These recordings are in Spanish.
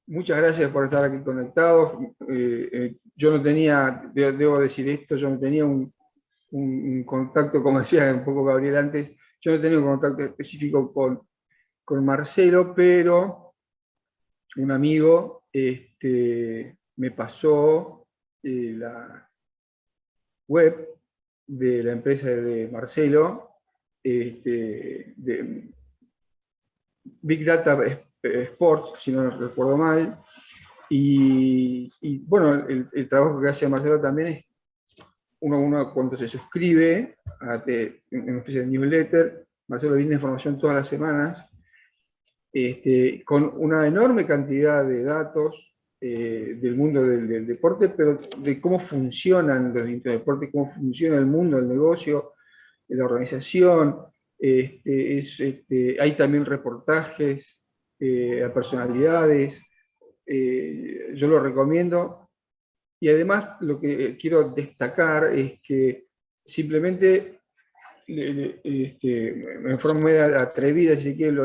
Muchas gracias por estar aquí conectados. Yo no tenía, debo decir esto, yo no tenía un contacto, como decía un poco Gabriel antes, yo no tenía un contacto específico con Marcelo, pero un amigo me pasó la web de la empresa de Marcelo, de Big Data Sports, si no recuerdo mal. Y bueno, el trabajo que hace Marcelo también es, uno cuando se suscribe en una especie de newsletter, Marcelo viene información todas las semanas, con una enorme cantidad de datos del mundo del deporte, pero de cómo funcionan los distintos deportes, cómo funciona el mundo, el negocio, la organización. Hay también reportajes a personalidades. Yo lo recomiendo. Y además lo que quiero destacar es que simplemente en forma media atrevida, si quiere,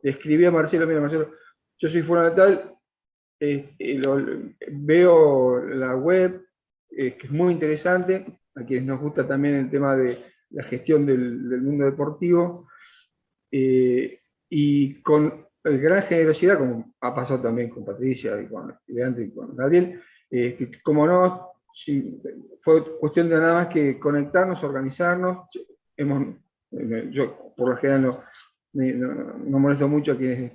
le escribí a Marcelo: mira Marcelo, yo soy fulano de tal, veo la web, que es muy interesante, a quienes nos gusta también el tema de la gestión del mundo deportivo, y con gran generosidad, como ha pasado también con Patricia y con Leandro y con Gabriel, como no, sí, fue cuestión de nada más que conectarnos, organizarnos. Yo por lo general no molesto mucho a quienes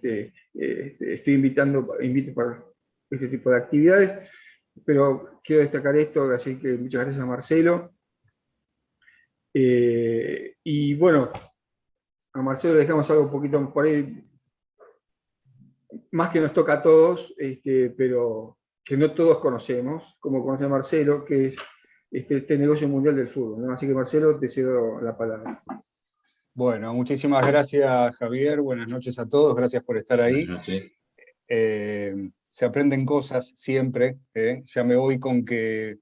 invito para este tipo de actividades, pero quiero destacar esto, así que muchas gracias a Marcelo. Y bueno, a Marcelo le dejamos algo un poquito por ahí, más que nos toca a todos, pero que no todos conocemos, como conoce Marcelo, que es este negocio mundial del fútbol, ¿no? Así que Marcelo, te cedo la palabra. Bueno, muchísimas gracias, Javier. Buenas noches a todos. Gracias por estar ahí. Buenas noches. Se aprenden cosas siempre. Ya me voy con que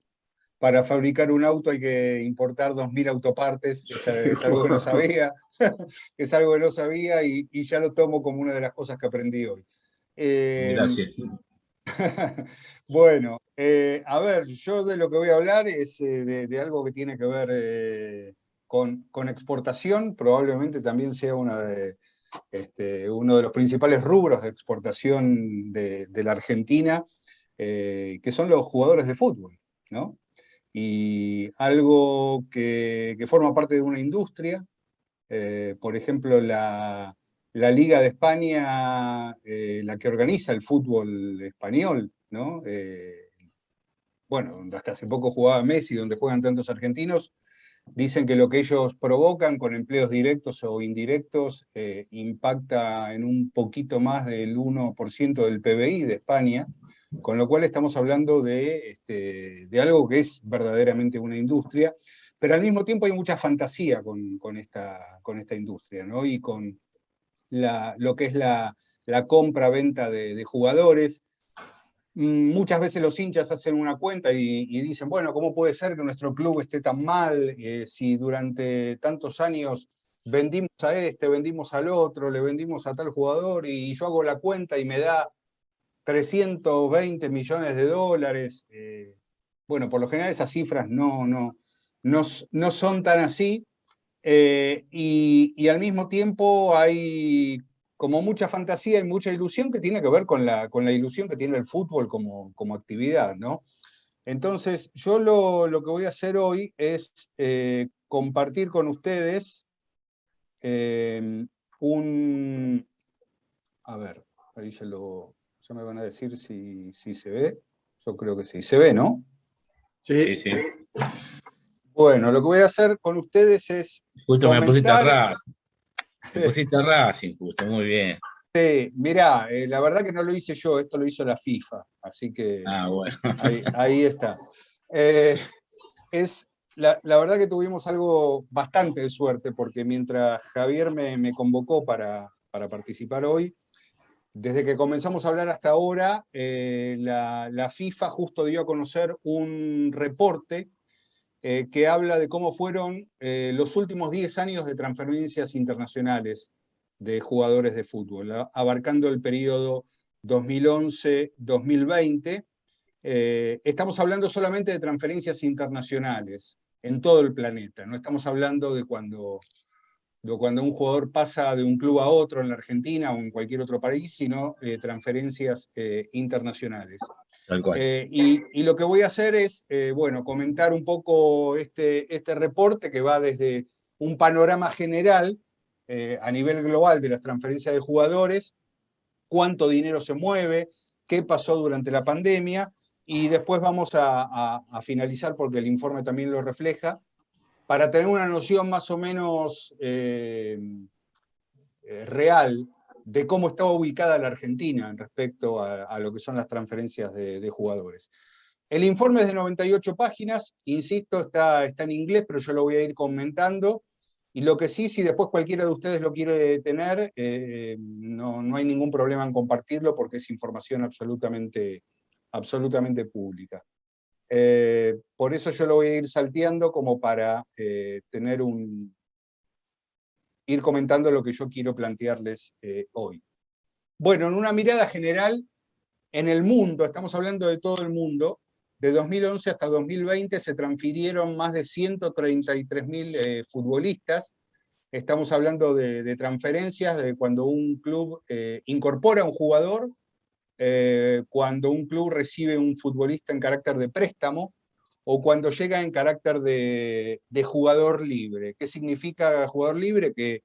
para fabricar un auto hay que importar 2000 autopartes. Es algo que no sabía. Es algo que no sabía y ya lo tomo como una de las cosas que aprendí hoy. Gracias. Bueno, a ver, yo de lo que voy a hablar es de algo que tiene que ver con exportación. Probablemente también sea uno de los principales rubros de exportación de la Argentina, que son los jugadores de fútbol, ¿no? Y algo que forma parte de una industria. Por ejemplo, la Liga de España, la que organiza el fútbol español, ¿no? Bueno, donde hasta hace poco jugaba Messi, donde juegan tantos argentinos, dicen que lo que ellos provocan con empleos directos o indirectos impacta en un poquito más del 1% del PBI de España, con lo cual estamos hablando de algo que es verdaderamente una industria, pero al mismo tiempo hay mucha fantasía con esta industria, ¿no? Y con lo que es la compra-venta de jugadores. Muchas veces los hinchas hacen una cuenta y dicen, bueno, ¿cómo puede ser que nuestro club esté tan mal si durante tantos años vendimos a este, vendimos al otro, le vendimos a tal jugador y yo hago la cuenta y me da 320 millones de dólares? Bueno, por lo general esas cifras no son tan así, y al mismo tiempo hay como mucha fantasía y mucha ilusión que tiene que ver con la ilusión que tiene el fútbol como actividad, ¿no? Entonces, yo lo que voy a hacer hoy es compartir con ustedes a ver, ahí ya me van a decir si se ve. Yo creo que sí. ¿Se ve, no? Sí. Sí. Bueno, lo que voy a hacer con ustedes es Justo comentar... me pusiste a Racing. Me pusiste a Racing, justo, muy bien. Mirá, la verdad que no lo hice yo, esto lo hizo la FIFA, así que Bueno. ahí está. La verdad que tuvimos algo bastante de suerte, porque mientras Javier me convocó para participar hoy, desde que comenzamos a hablar hasta ahora, la FIFA justo dio a conocer un reporte que habla de cómo fueron los últimos 10 años de transferencias internacionales de jugadores de fútbol, abarcando el periodo 2011-2020. Estamos hablando solamente de transferencias internacionales en todo el planeta. No estamos hablando de cuando un jugador pasa de un club a otro en la Argentina o en cualquier otro país, sino transferencias internacionales. Tal cual. Y lo que voy a hacer es, bueno, comentar un poco este reporte que va desde un panorama general a nivel global de las transferencias de jugadores, cuánto dinero se mueve, qué pasó durante la pandemia, y después vamos a finalizar, porque el informe también lo refleja, para tener una noción más o menos real de cómo está ubicada la Argentina en respecto a lo que son las transferencias de jugadores. El informe es de 98 páginas, insisto, está en inglés, pero yo lo voy a ir comentando. Y lo que sí, si después cualquiera de ustedes lo quiere tener, no hay ningún problema en compartirlo, porque es información absolutamente pública. Por eso yo lo voy a ir salteando como para ir comentando lo que yo quiero plantearles hoy. Bueno, en una mirada general, en el mundo, estamos hablando de todo el mundo, de 2011 hasta 2020 se transfirieron más de 133.000 futbolistas. Estamos hablando de transferencias, de cuando un club incorpora a un jugador, cuando un club recibe un futbolista en carácter de préstamo, o cuando llega en carácter de jugador libre. ¿Qué significa jugador libre? Que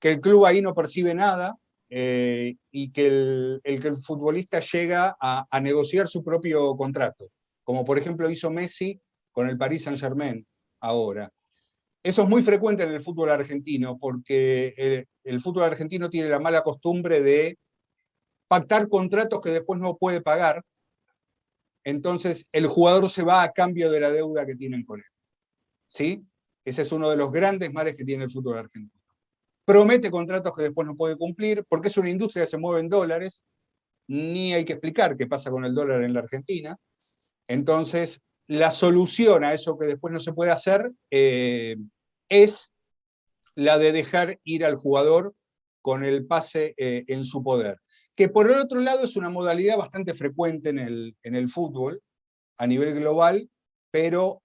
el club ahí no percibe nada, y que el futbolista llega a negociar su propio contrato, como por ejemplo hizo Messi con el Paris Saint-Germain ahora. Eso es muy frecuente en el fútbol argentino, porque el fútbol argentino tiene la mala costumbre de pactar contratos que después no puede pagar, entonces el jugador se va a cambio de la deuda que tienen con él. ¿Sí? Ese es uno de los grandes males que tiene el fútbol argentino. Promete contratos que después no puede cumplir, porque es una industria que se mueve en dólares, ni hay que explicar qué pasa con el dólar en la Argentina. Entonces, la solución a eso que después no se puede hacer es la de dejar ir al jugador con el pase en su poder. Que por el otro lado es una modalidad bastante frecuente en el fútbol a nivel global, pero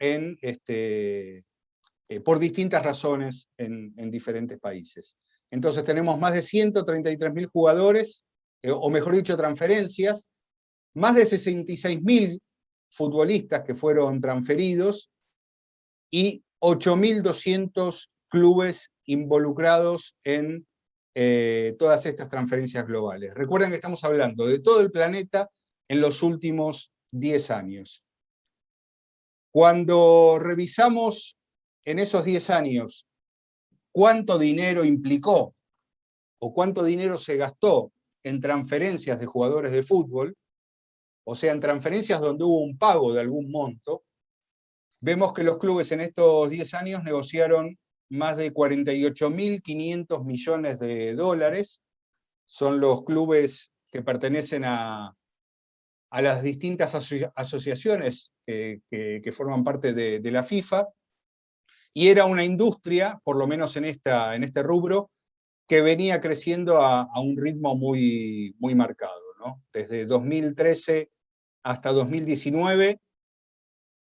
por distintas razones en diferentes países. Entonces tenemos más de 133.000 jugadores, o mejor dicho, transferencias, más de 66.000 futbolistas que fueron transferidos y 8.200 clubes involucrados en todas estas transferencias globales. Recuerden que estamos hablando de todo el planeta en los últimos 10 años. Cuando revisamos en esos 10 años cuánto dinero implicó o cuánto dinero se gastó en transferencias de jugadores de fútbol, o sea, en transferencias donde hubo un pago de algún monto, vemos que los clubes en estos 10 años negociaron más de 48.500 millones de dólares. Son los clubes que pertenecen a las distintas asociaciones que forman parte de la FIFA, y era una industria, por lo menos en este rubro, que venía creciendo a un ritmo muy marcado, ¿no? Desde 2013 hasta 2019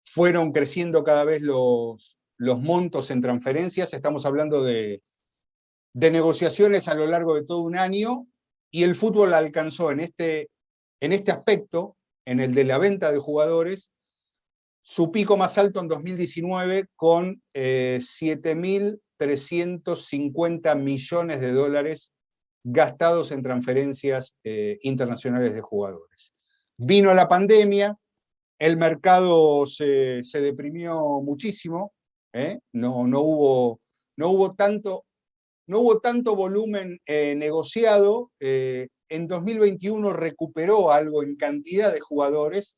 fueron creciendo cada vez los montos en transferencias. Estamos hablando de negociaciones a lo largo de todo un año, y el fútbol alcanzó en este aspecto, en el de la venta de jugadores, su pico más alto en 2019 con 7.350 millones de dólares gastados en transferencias internacionales de jugadores. Vino la pandemia, el mercado se deprimió muchísimo, no hubo tanto volumen negociado. En 2021 recuperó algo en cantidad de jugadores,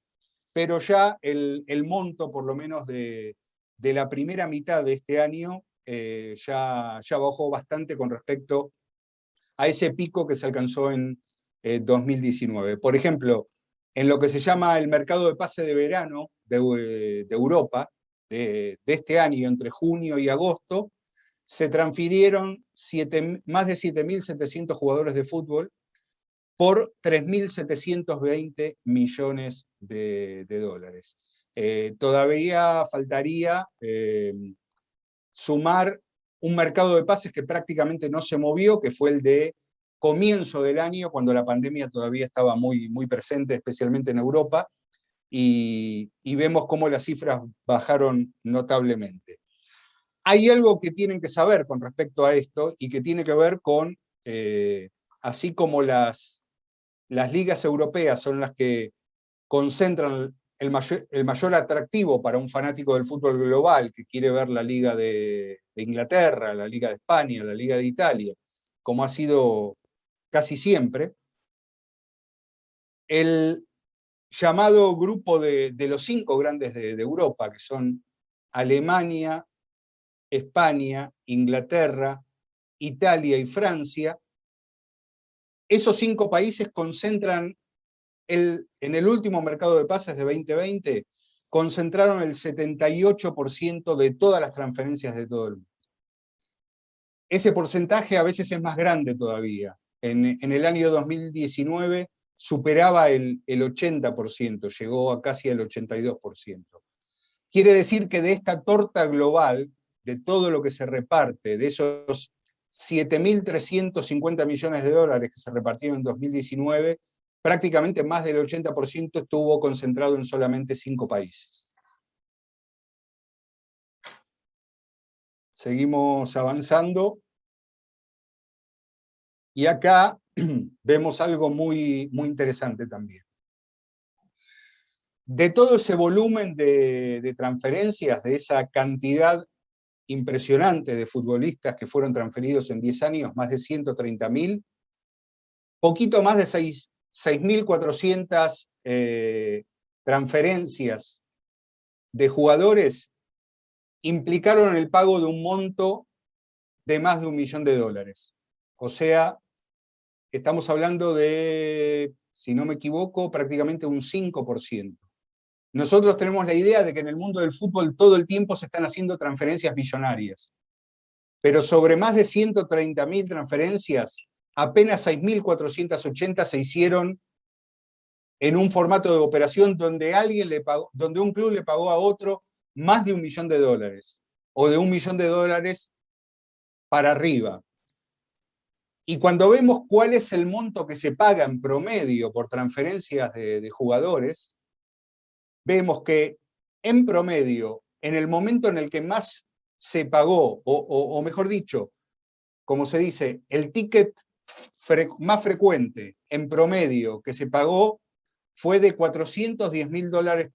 pero ya el monto, por lo menos de la primera mitad de este año, ya bajó bastante con respecto a ese pico que se alcanzó en 2019. Por ejemplo, en lo que se llama el mercado de pase de verano de Europa, de este año, entre junio y agosto, se transfirieron más de 7.700 jugadores de fútbol, por 3.720 millones de dólares. Todavía faltaría sumar un mercado de pases que prácticamente no se movió, que fue el de comienzo del año, cuando la pandemia todavía estaba muy, muy presente, especialmente en Europa, y vemos cómo las cifras bajaron notablemente. Hay algo que tienen que saber con respecto a esto, y que tiene que ver con, así como las ligas europeas son las que concentran el mayor atractivo para un fanático del fútbol global que quiere ver la Liga de Inglaterra, la Liga de España, la Liga de Italia, como ha sido casi siempre, el llamado grupo de los 5 grandes de Europa, que son Alemania, España, Inglaterra, Italia y Francia, esos 5 países concentran en el último mercado de pases de 2020, concentraron el 78% de todas las transferencias de todo el mundo. Ese porcentaje a veces es más grande todavía. En el año 2019 superaba el 80%, llegó a casi el 82%. Quiere decir que de esta torta global, de todo lo que se reparte, de esos 7.350 millones de dólares que se repartieron en 2019, prácticamente más del 80% estuvo concentrado en solamente 5 países. Seguimos avanzando. Y acá vemos algo muy, muy interesante también. De todo ese volumen de transferencias, de esa cantidad impresionante de futbolistas que fueron transferidos en 10 años, más de 130.000, poquito más de 6.400 transferencias de jugadores implicaron el pago de un monto de más de $1 millón. O sea, estamos hablando de, si no me equivoco, prácticamente un 5%. Nosotros tenemos la idea de que en el mundo del fútbol todo el tiempo se están haciendo transferencias millonarias, pero sobre más de 130.000 transferencias, apenas 6.480 se hicieron en un formato de operación donde un club le pagó a otro más de $1 millón, o de $1 millón para arriba. Y cuando vemos cuál es el monto que se paga en promedio por transferencias de jugadores, vemos que en promedio, en el momento en el que más se pagó, o mejor dicho, como se dice, el ticket más frecuente en promedio que se pagó fue de $410.000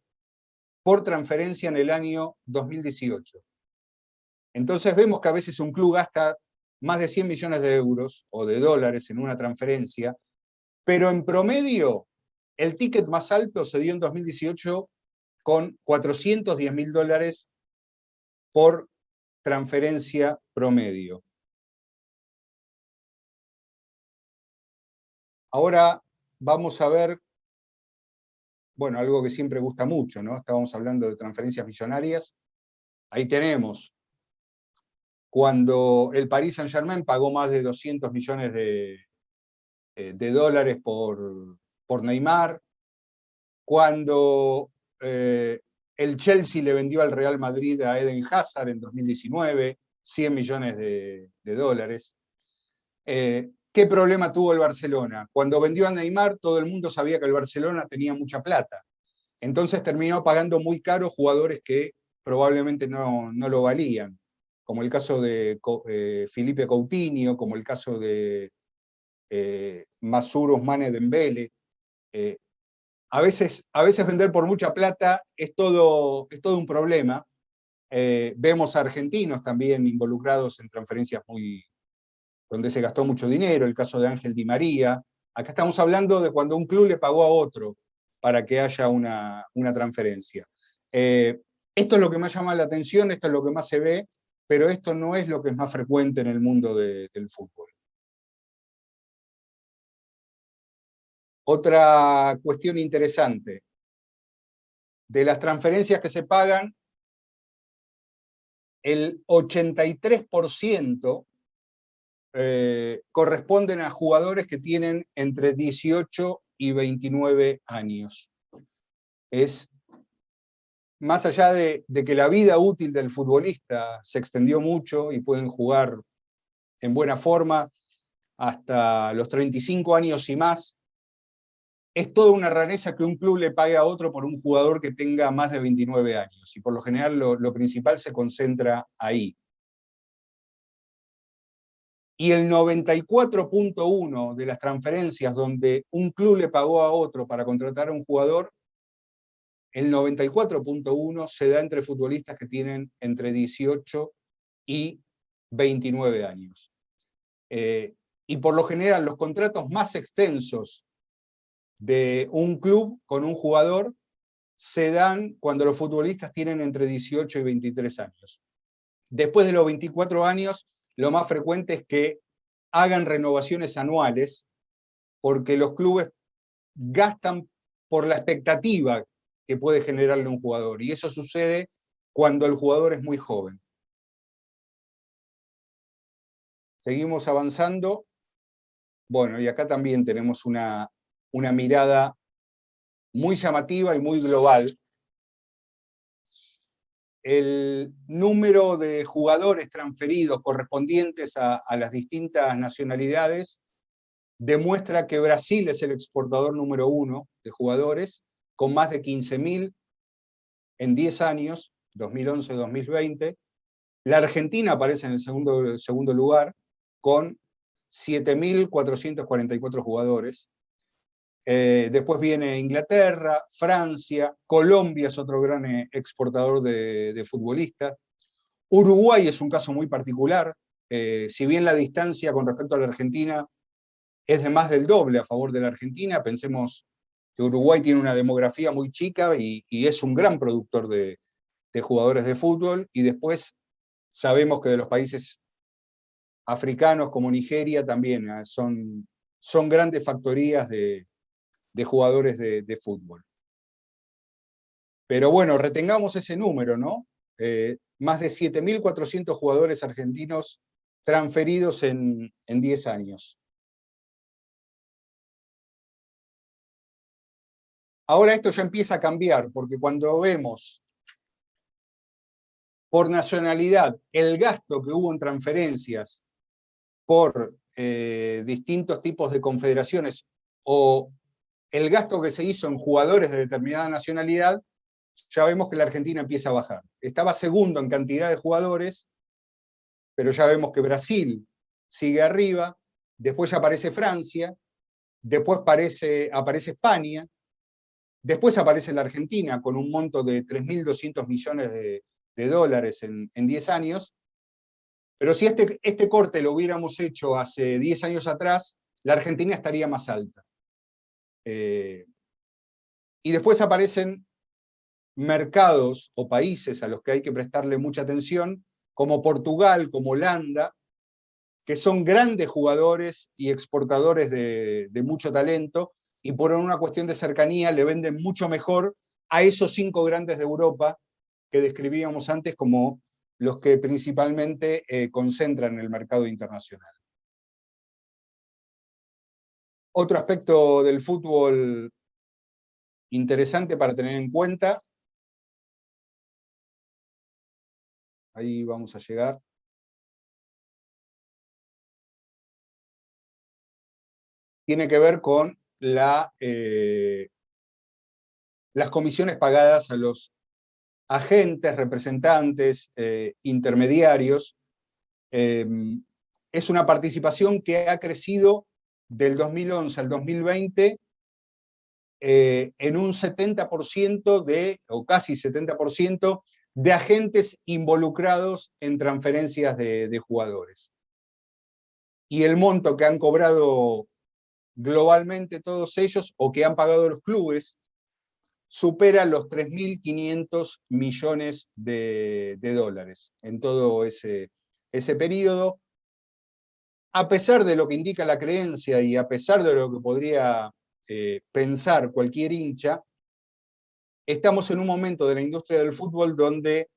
por transferencia en el año 2018. Entonces vemos que a veces un club gasta más de 100 millones de euros o de dólares en una transferencia, pero en promedio el ticket más alto se dio en 2018 con $410.000 por transferencia promedio. Ahora vamos a ver, bueno, algo que siempre gusta mucho, ¿no? Estábamos hablando de transferencias millonarias. Ahí tenemos cuando el Paris Saint-Germain pagó más de 200 millones de dólares por Neymar, cuando el Chelsea le vendió al Real Madrid a Eden Hazard en 2019, 100 millones de dólares. ¿Qué problema tuvo el Barcelona? Cuando vendió a Neymar, todo el mundo sabía que el Barcelona tenía mucha plata. Entonces terminó pagando muy caro jugadores que probablemente no lo valían, como el caso de Filipe Coutinho, como el caso de Masur Ousmane Dembélé. A veces vender por mucha plata es todo un problema. Vemos a argentinos también involucrados en transferencias donde se gastó mucho dinero, el caso de Ángel Di María. Acá estamos hablando de cuando un club le pagó a otro para que haya una transferencia. Esto es lo que más llama la atención, esto es lo que más se ve, pero esto no es lo que es más frecuente en el mundo del fútbol. Otra cuestión interesante, de las transferencias que se pagan, el 83% corresponden a jugadores que tienen entre 18 y 29 años. Es más allá de que la vida útil del futbolista se extendió mucho y pueden jugar en buena forma hasta los 35 años y más, es toda una rareza que un club le pague a otro por un jugador que tenga más de 29 años. Y por lo general lo principal se concentra ahí. Y el 94.1 de las transferencias donde un club le pagó a otro para contratar a un jugador, el 94.1 se da entre futbolistas que tienen entre 18 y 29 años. Y por lo general los contratos más extensos de un club con un jugador se dan cuando los futbolistas tienen entre 18 y 23 años. Después de los 24 años, lo más frecuente es que hagan renovaciones anuales, porque los clubes gastan por la expectativa que puede generarle un jugador, y eso sucede cuando el jugador es muy joven. Seguimos avanzando. Bueno, y acá también tenemos una mirada muy llamativa y muy global. El número de jugadores transferidos correspondientes a las distintas nacionalidades demuestra que Brasil es el exportador número 1 de jugadores, con más de 15.000 en 10 años, 2011-2020. La Argentina aparece en el segundo lugar, con 7.444 jugadores. Después viene Inglaterra, Francia, Colombia es otro gran exportador de futbolistas. Uruguay es un caso muy particular. Si bien la distancia con respecto a la Argentina es de más del doble a favor de la Argentina, pensemos que Uruguay tiene una demografía muy chica y es un gran productor de jugadores de fútbol, y después sabemos que de los países africanos como Nigeria también son grandes factorías de jugadores de fútbol. Pero bueno, retengamos ese número, ¿no? Más de 7.400 jugadores argentinos transferidos en 10 años. Ahora esto ya empieza a cambiar, porque cuando vemos por nacionalidad el gasto que hubo en transferencias por distintos tipos de confederaciones, o el gasto que se hizo en jugadores de determinada nacionalidad, ya vemos que la Argentina empieza a bajar. Estaba segundo en cantidad de jugadores, pero ya vemos que Brasil sigue arriba, después ya aparece Francia, después aparece España, después aparece la Argentina con un monto de 3.200 millones de dólares en 10 años, pero si este corte lo hubiéramos hecho hace 10 años atrás, la Argentina estaría más alta. Y después aparecen mercados o países a los que hay que prestarle mucha atención, como Portugal, como Holanda, que son grandes jugadores y exportadores de mucho talento, y por una cuestión de cercanía le venden mucho mejor a esos 5 grandes de Europa que describíamos antes como los que principalmente concentran el mercado internacional. Otro aspecto del fútbol interesante para tener en cuenta, ahí vamos a llegar, tiene que ver con las comisiones pagadas a los agentes, representantes, intermediarios. Es una participación que ha crecido del 2011 al 2020 en un 70% o casi 70% de agentes involucrados en transferencias de jugadores. Y el monto que han cobrado globalmente todos ellos, o que han pagado los clubes, supera los 3.500 millones de dólares en todo ese periodo. A pesar de lo que indica la creencia y a pesar de lo que podría pensar cualquier hincha, estamos en un momento de la industria del fútbol donde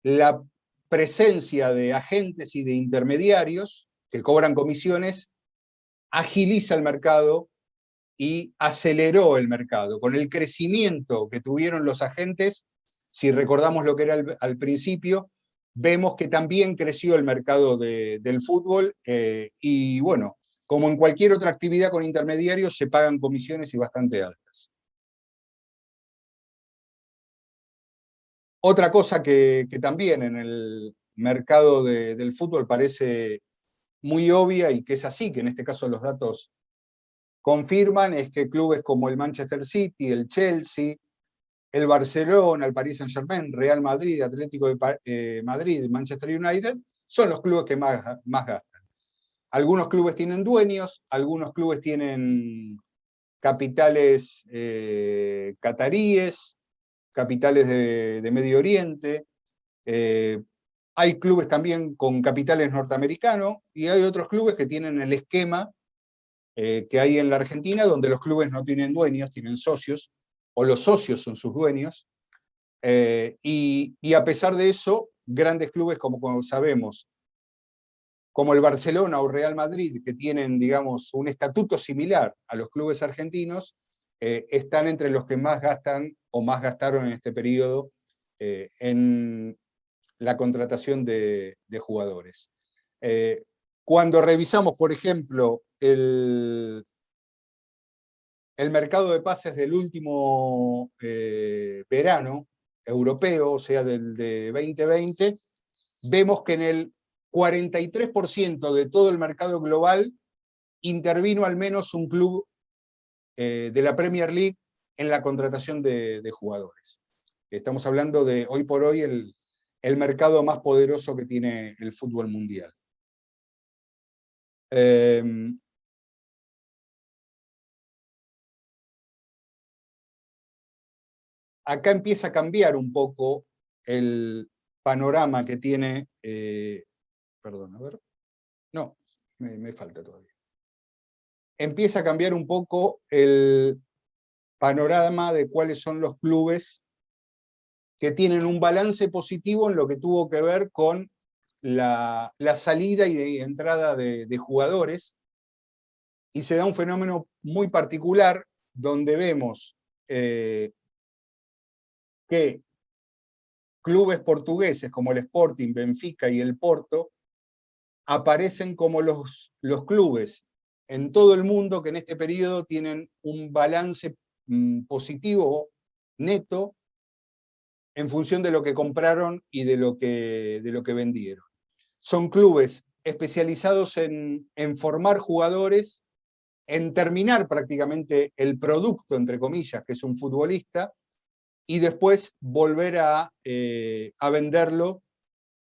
la presencia de agentes y de intermediarios que cobran comisiones, agiliza el mercado y aceleró el mercado. Con el crecimiento que tuvieron los agentes, si recordamos lo que era al principio, vemos que también creció el mercado del fútbol y bueno, como en cualquier otra actividad con intermediarios, se pagan comisiones y bastante altas. Otra cosa que también en el mercado del fútbol parece muy obvia y que es así, que en este caso los datos confirman, es que clubes como el Manchester City, el Chelsea, el Barcelona, el Paris Saint-Germain, Real Madrid, Atlético de Madrid, Manchester United, son los clubes que más gastan. Algunos clubes tienen dueños, algunos clubes tienen capitales cataríes, capitales de Medio Oriente, hay clubes también con capitales norteamericanos y hay otros clubes que tienen el esquema que hay en la Argentina, donde los clubes no tienen dueños, tienen socios, o los socios son sus dueños, y a pesar de eso, grandes clubes como sabemos, como el Barcelona o Real Madrid, que tienen, digamos, un estatuto similar a los clubes argentinos, están entre los que más gastan o más gastaron en este periodo en la contratación de jugadores. Cuando revisamos, por ejemplo, el mercado de pases del último verano europeo, o sea, del de 2020, vemos que en el 43% de todo el mercado global intervino al menos un club de la Premier League en la contratación de jugadores. Estamos hablando de, hoy por hoy, el mercado más poderoso que tiene el fútbol mundial. Acá empieza a cambiar un poco el panorama que tiene, perdón, a ver, no, me falta todavía. Empieza a cambiar un poco el panorama de cuáles son los clubes que tienen un balance positivo en lo que tuvo que ver con la salida y entrada de jugadores, y se da un fenómeno muy particular donde vemos que clubes portugueses como el Sporting, Benfica y el Porto aparecen como los clubes en todo el mundo que en este periodo tienen un balance positivo neto en función de lo que compraron y de lo que vendieron. Son clubes especializados en formar jugadores, en terminar prácticamente el producto, entre comillas, que es un futbolista, y después volver a venderlo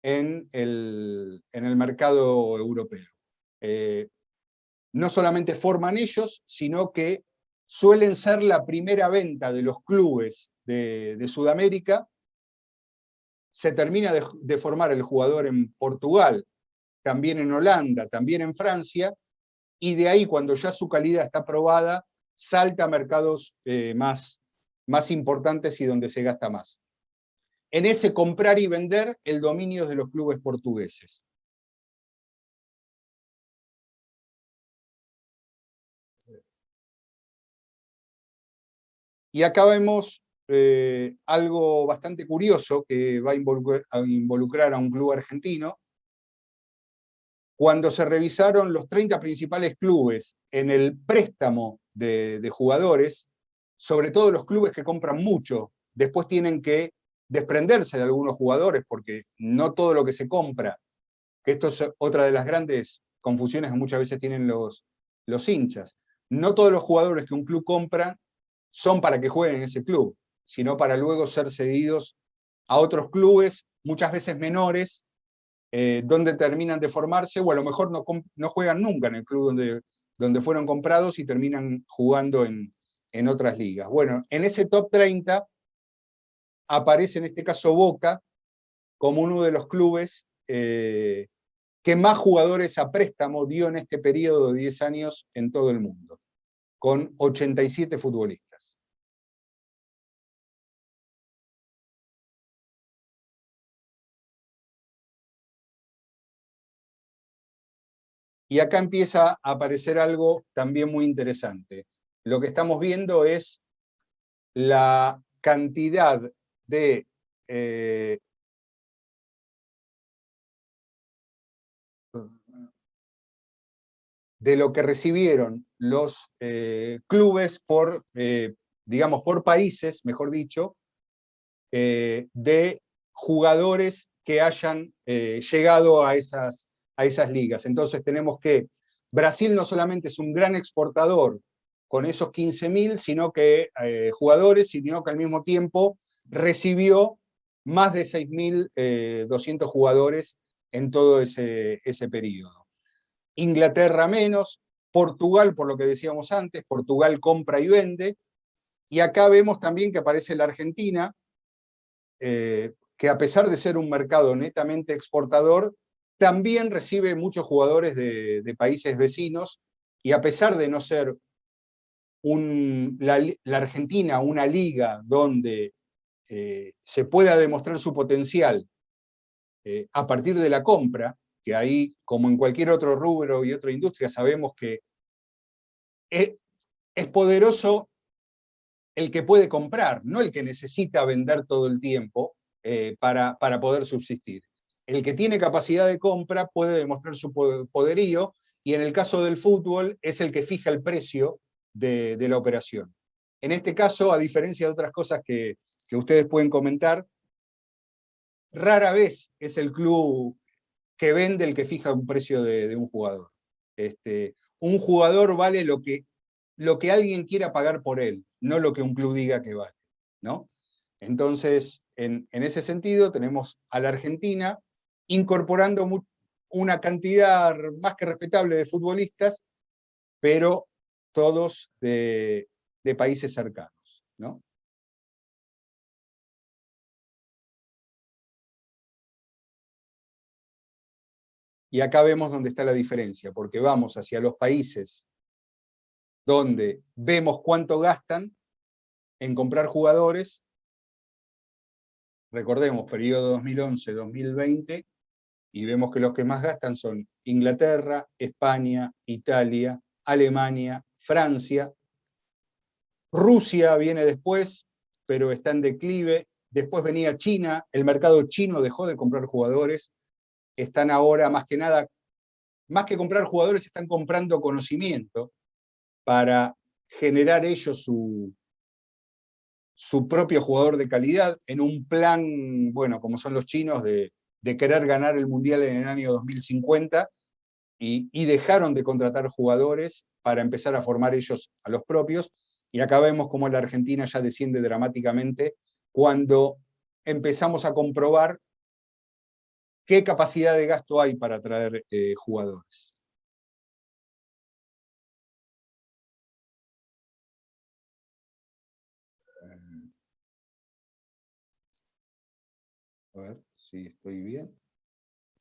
en el mercado europeo. No solamente forman ellos, sino que suelen ser la primera venta de los clubes de Sudamérica. Se termina de formar el jugador en Portugal, también en Holanda, también en Francia, y de ahí, cuando ya su calidad está probada, salta a mercados más importantes y donde se gasta más. En ese comprar y vender, el dominio es de los clubes portugueses. Y acá vemos algo bastante curioso que va a involucrar a un club argentino. Cuando se revisaron los 30 principales clubes en el préstamo de jugadores, sobre todo los clubes que compran mucho, después tienen que desprenderse de algunos jugadores porque no todo lo que se compra, que esto es otra de las grandes confusiones que muchas veces tienen los hinchas, no todos los jugadores que un club compra son para que jueguen en ese club, sino para luego ser cedidos a otros clubes, muchas veces menores, donde terminan de formarse, o a lo mejor no juegan nunca en el club donde fueron comprados y terminan jugando en otras ligas. Bueno, en ese top 30 aparece en este caso Boca como uno de los clubes que más jugadores a préstamo dio en este periodo de 10 años en todo el mundo, con 87 futbolistas. Y acá empieza a aparecer algo también muy interesante. Lo que estamos viendo es la cantidad de lo que recibieron los clubes por, digamos, por países, mejor dicho, de jugadores que hayan llegado a esas ligas. Entonces tenemos que Brasil no solamente es un gran exportador con esos 15.000 sino que jugadores, sino que al mismo tiempo recibió más de 6.200 jugadores en todo ese periodo. Inglaterra menos, Portugal, por lo que decíamos antes, Portugal compra y vende, y acá vemos también que aparece la Argentina, que a pesar de ser un mercado netamente exportador, también recibe muchos jugadores de países vecinos, y a pesar de no ser la Argentina una liga donde se pueda demostrar su potencial a partir de la compra, que ahí, como en cualquier otro rubro y otra industria, sabemos que es poderoso el que puede comprar, no el que necesita vender todo el tiempo para poder subsistir. El que tiene capacidad de compra puede demostrar su poderío, y en el caso del fútbol es el que fija el precio de la operación. En este caso, a diferencia de otras cosas que ustedes pueden comentar, rara vez es el club que vende el que fija un precio de un jugador. Un jugador vale lo que alguien quiera pagar por él, no lo que un club diga que vale, ¿no? Entonces, en ese sentido, tenemos a la Argentina incorporando una cantidad más que respetable de futbolistas, pero todos de países cercanos, ¿no? Y acá vemos dónde está la diferencia, porque vamos hacia los países donde vemos cuánto gastan en comprar jugadores. Recordemos, periodo 2011-2020, y vemos que los que más gastan son Inglaterra, España, Italia, Alemania, Francia. Rusia viene después, pero está en declive. Después venía China, el mercado chino dejó de comprar jugadores. Están ahora, más que nada, más que comprar jugadores, están comprando conocimiento para generar ellos su propio jugador de calidad, en un plan, bueno, como son los chinos, de querer ganar el Mundial en el año 2050, y dejaron de contratar jugadores para empezar a formar ellos a los propios, y acá vemos cómo la Argentina ya desciende dramáticamente cuando empezamos a comprobar qué capacidad de gasto hay para atraer jugadores. A ver si estoy bien.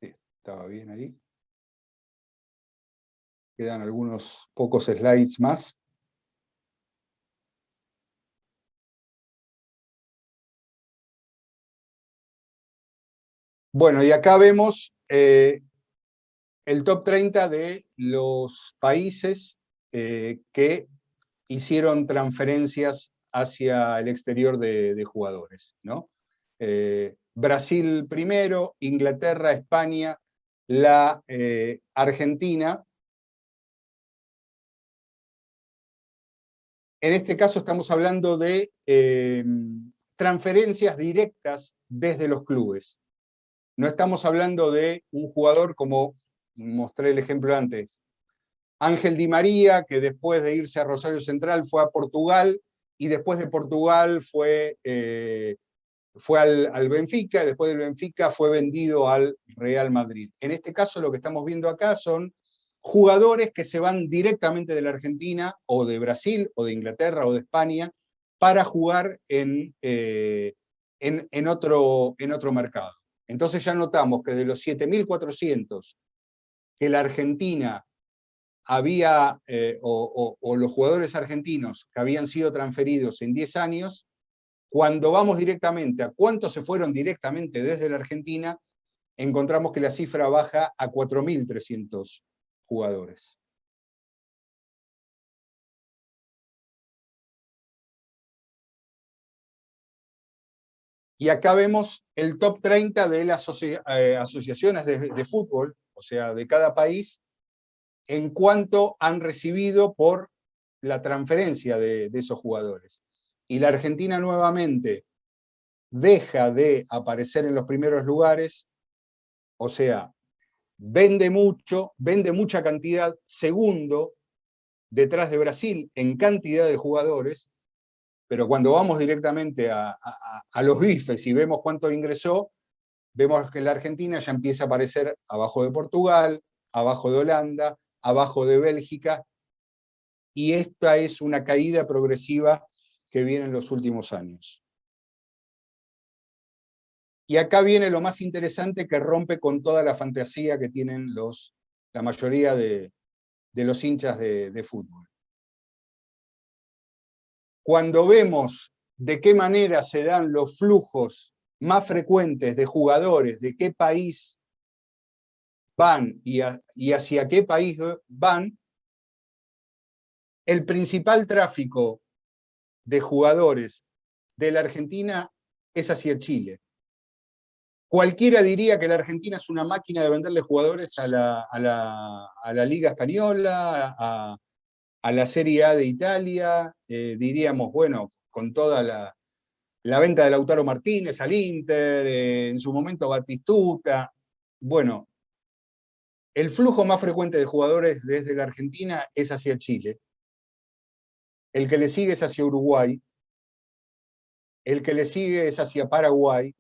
Sí, estaba bien ahí. Quedan algunos pocos slides más. Bueno, y acá vemos el top 30 de los países que hicieron transferencias hacia el exterior de jugadores, ¿no? Brasil primero, Inglaterra, España, la Argentina. En este caso estamos hablando de transferencias directas desde los clubes. No estamos hablando de un jugador, como mostré el ejemplo antes, Ángel Di María, que después de irse a Rosario Central fue a Portugal, y después de Portugal fue al Benfica, después del Benfica fue vendido al Real Madrid. En este caso lo que estamos viendo acá son jugadores que se van directamente de la Argentina, o de Brasil, o de Inglaterra, o de España, para jugar en otro mercado. Entonces ya notamos que de los 7.400 que la Argentina había, o los jugadores argentinos que habían sido transferidos en 10 años, cuando vamos directamente a cuántos se fueron directamente desde la Argentina, encontramos que la cifra baja a 4.300 jugadores. Y acá vemos el top 30 de las asociaciones de fútbol, o sea, de cada país, en cuanto han recibido por la transferencia de esos jugadores. Y la Argentina nuevamente deja de aparecer en los primeros lugares, o sea, vende mucho, vende mucha cantidad, segundo, detrás de Brasil en cantidad de jugadores, pero cuando vamos directamente a los bifes y vemos cuánto ingresó, vemos que la Argentina ya empieza a aparecer abajo de Portugal, abajo de Holanda, abajo de Bélgica, y esta es una caída progresiva que viene en los últimos años. Y acá viene lo más interesante, que rompe con toda la fantasía que tienen la mayoría de los hinchas de fútbol. Cuando vemos de qué manera se dan los flujos más frecuentes de jugadores, de qué país van y hacia qué país van, el principal tráfico de jugadores de la Argentina es hacia Chile. Cualquiera diría que la Argentina es una máquina de venderle jugadores a la Liga Española, a la Serie A de Italia, diríamos, bueno, con toda la venta de Lautaro Martínez al Inter, en su momento Batistuta. Bueno, el flujo más frecuente de jugadores desde la Argentina es hacia Chile. El que le sigue es hacia Uruguay. El que le sigue es hacia Paraguay.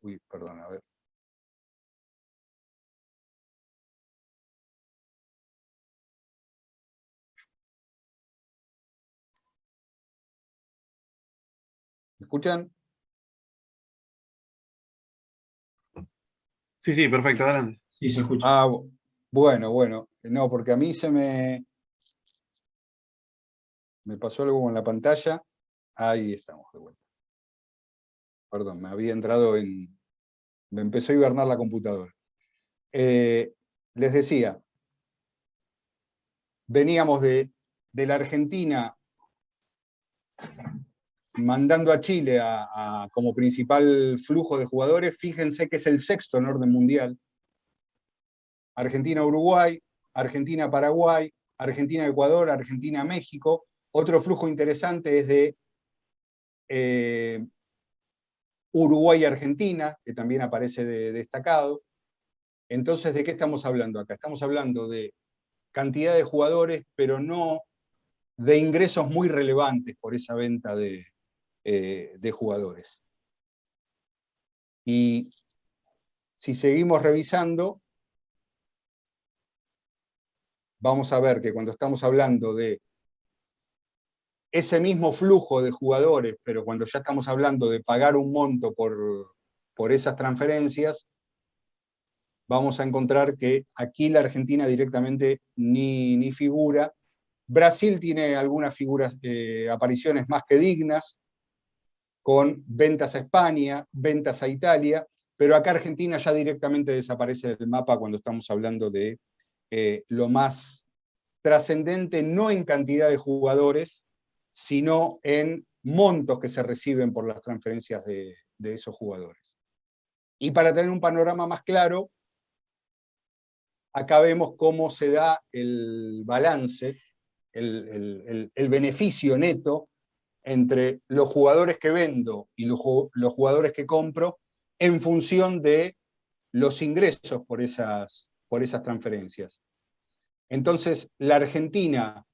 Uy, perdón, a ver. ¿Me escuchan? Sí, sí, perfecto, adelante. Sí, se escucha. Ah, bueno. No, porque a mí me pasó algo con la pantalla. Ahí estamos de vuelta. Perdón, me había entrado me empezó a hibernar la computadora. Les decía, veníamos de la Argentina mandando a Chile como principal flujo de jugadores. Fíjense que es el sexto en orden mundial. Argentina-Uruguay, Argentina-Paraguay, Argentina-Ecuador, Argentina-México. Otro flujo interesante es de Uruguay-Argentina, que también aparece destacado. Entonces, ¿de qué estamos hablando acá? Estamos hablando de cantidad de jugadores, pero no de ingresos muy relevantes por esa venta de jugadores. Y si seguimos revisando, vamos a ver que cuando estamos hablando de ese mismo flujo de jugadores, pero cuando ya estamos hablando de pagar un monto por esas transferencias, vamos a encontrar que aquí la Argentina directamente ni figura. Brasil tiene algunas apariciones más que dignas, con ventas a España, ventas a Italia, pero acá Argentina ya directamente desaparece del mapa cuando estamos hablando de lo más trascendente, no en cantidad de jugadores, sino en montos que se reciben por las transferencias de esos jugadores. Y para tener un panorama más claro, acá vemos cómo se da el balance, el beneficio neto entre los jugadores que vendo y los jugadores que compro en función de los ingresos por esas transferencias. Entonces, la Argentina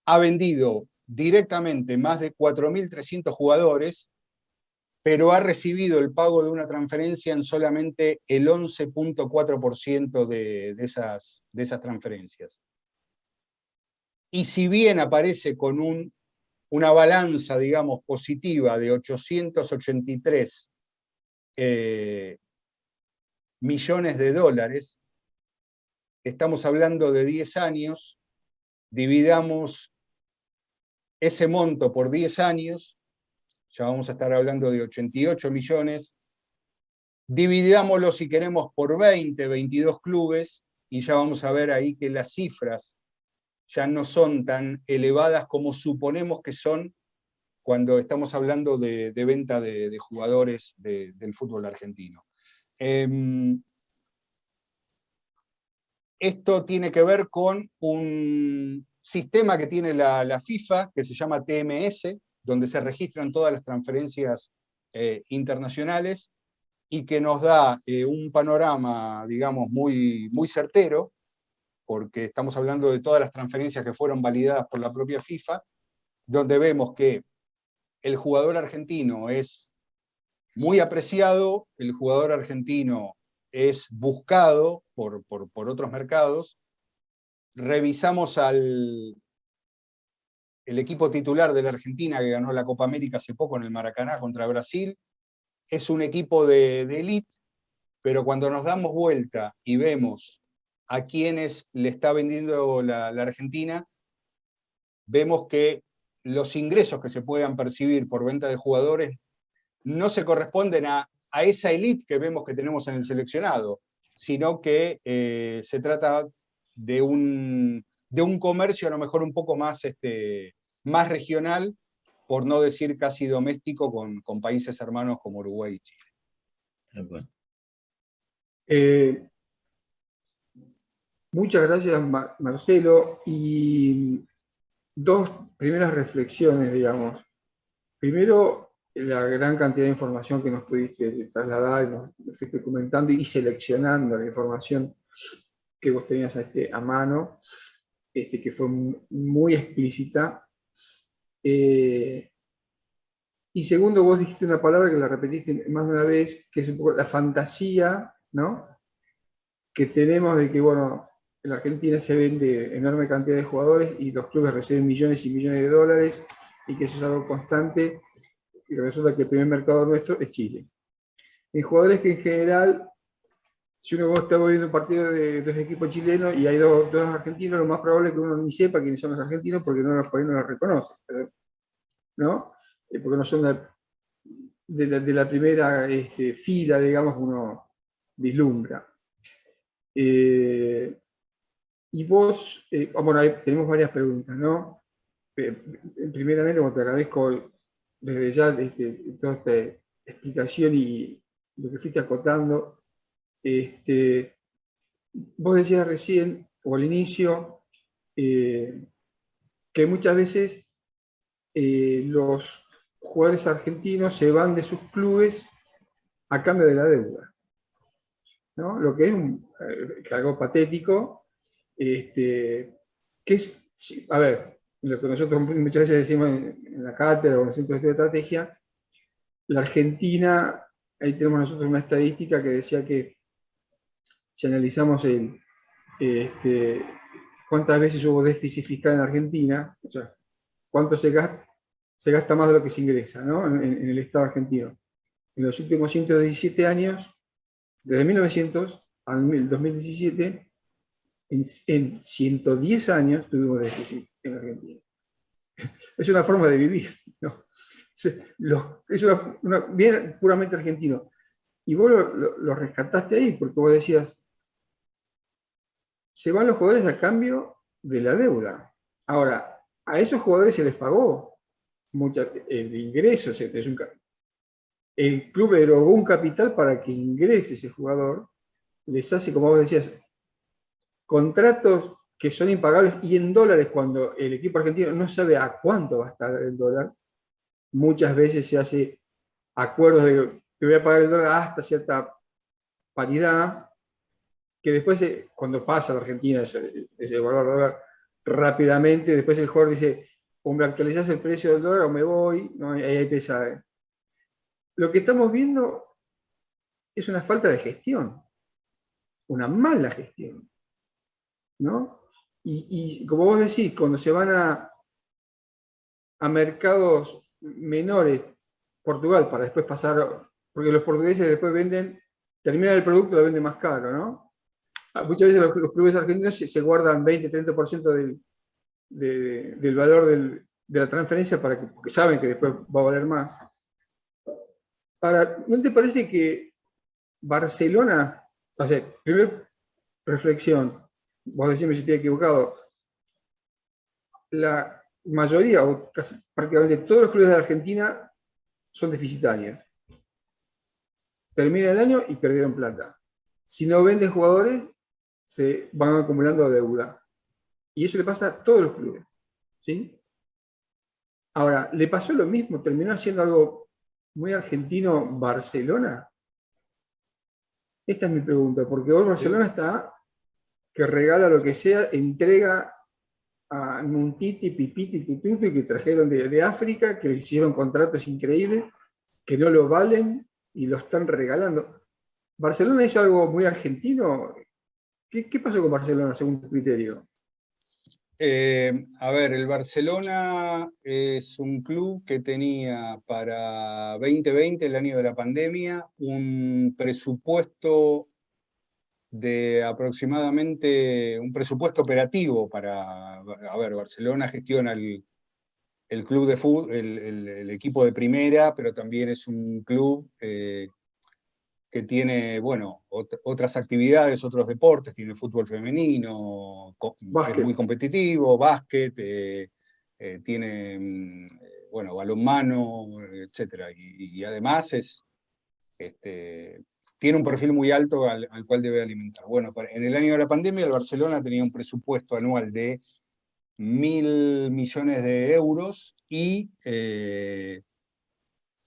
ha vendido directamente más de 4.300 jugadores, pero ha recibido el pago de una transferencia en solamente el 11.4% de esas transferencias. Y si bien aparece con una balanza, digamos, positiva de 883 millones de dólares, estamos hablando de 10 años, dividamos ese monto por 10 años, ya vamos a estar hablando de 88 millones, Dividámoslo, si queremos, por 20, 22 clubes, y ya vamos a ver ahí que las cifras ya no son tan elevadas como suponemos que son cuando estamos hablando de venta de jugadores del fútbol argentino. Esto tiene que ver con un sistema que tiene la FIFA, que se llama TMS, donde se registran todas las transferencias internacionales, y que nos da un panorama, digamos, muy, muy certero, porque estamos hablando de todas las transferencias que fueron validadas por la propia FIFA, donde vemos que el jugador argentino es muy apreciado, el jugador argentino es buscado por otros mercados. Revisamos el equipo titular de la Argentina, que ganó la Copa América hace poco en el Maracaná contra Brasil. Es un equipo de élite, pero cuando nos damos vuelta y vemos a quienes le está vendiendo la Argentina, vemos que los ingresos que se puedan percibir por venta de jugadores no se corresponden a esa élite que vemos que tenemos en el seleccionado, sino que se trata de un comercio a lo mejor un poco más, más regional, por no decir casi doméstico, con países hermanos como Uruguay y Chile. Bueno. Muchas gracias, Marcelo. Y dos primeras reflexiones, digamos. Primero, la gran cantidad de información que nos pudiste trasladar, nos fuiste comentando y seleccionando la información que vos tenías a mano, que fue muy explícita. Y segundo, vos dijiste una palabra que la repetiste más de una vez, que es un poco la fantasía, ¿no?, que tenemos de que, bueno, en la Argentina se vende enorme cantidad de jugadores y los clubes reciben millones y millones de dólares, y que eso es algo constante, y resulta que el primer mercado nuestro es Chile. En jugadores que en general, si uno está viendo un partido de dos equipos chilenos y hay dos argentinos, lo más probable es que uno ni sepa quiénes son los argentinos, porque por ahí no los reconoce, ¿no? Porque no son de la primera fila, digamos, uno vislumbra. Y vos, bueno, ahí tenemos varias preguntas, ¿no? Primeramente, te agradezco desde ya toda esta explicación y lo que fuiste acotando. Vos decías recién, o al inicio, que muchas veces los jugadores argentinos se van de sus clubes a cambio de la deuda, ¿no? Lo que es algo patético, que es, a ver, lo que nosotros muchas veces decimos en la cátedra o en el Centro de Estudio de Estrategia, la Argentina, ahí tenemos nosotros una estadística que decía que si analizamos cuántas veces hubo déficit fiscal en Argentina, o sea, cuánto se gasta más de lo que se ingresa, ¿no?, en el Estado argentino. En los últimos 117 años, desde 1900 al 2017, en 110 años tuvimos déficit en Argentina. Es una forma de vivir, ¿no? Es bien puramente argentino. Y vos lo rescataste ahí, porque vos decías, se van los jugadores a cambio de la deuda. Ahora, a esos jugadores se les pagó el ingreso, el club erogó un capital para que ingrese ese jugador, les hace, como vos decías, contratos que son impagables y en dólares, cuando el equipo argentino no sabe a cuánto va a estar el dólar. Muchas veces se hace acuerdos de que voy a pagar el dólar hasta cierta paridad, que después, cuando pasa a la Argentina ese valor del dólar rápidamente, después el jugador dice, o me actualizás el precio del dólar o me voy, ¿no? Ahí empieza. Lo que estamos viendo es una falta de gestión, una mala gestión, ¿no? Y como vos decís, cuando se van a mercados menores, Portugal, para después pasar, porque los portugueses después terminan el producto y lo venden más caro, ¿no? Muchas veces los clubes argentinos se guardan 20-30% del valor de la transferencia porque saben que después va a valer más. Ahora, ¿no te parece que Barcelona, o sea, primera reflexión, vos decime si estoy equivocado, la mayoría, o casi prácticamente todos los clubes de Argentina son deficitarios. Termina el año y perdieron plata. Si no venden jugadores, se van acumulando deuda. Y eso le pasa a todos los clubes. ¿Sí? Ahora, ¿le pasó lo mismo? ¿Terminó haciendo algo muy argentino Barcelona? Esta es mi pregunta, porque hoy Barcelona está que regala lo que sea, entrega a Muntiti, Pipiti, Pipipi, que trajeron de África, que le hicieron contratos increíbles, que no lo valen y lo están regalando. ¿Barcelona hizo algo muy argentino? ¿Qué pasó con Barcelona según tu criterio? A ver, el Barcelona es un club que tenía para 2020, el año de la pandemia, un presupuesto de aproximadamente, un presupuesto operativo para, a ver, Barcelona gestiona el club de fútbol, el equipo de primera, pero también es un club que tiene, bueno, otras actividades, otros deportes, tiene fútbol femenino, es muy competitivo, básquet, tiene, bueno, balonmano, etc. Y además tiene un perfil muy alto al cual debe alimentar. Bueno, en el año de la pandemia el Barcelona tenía un presupuesto anual de 1.000 millones de euros y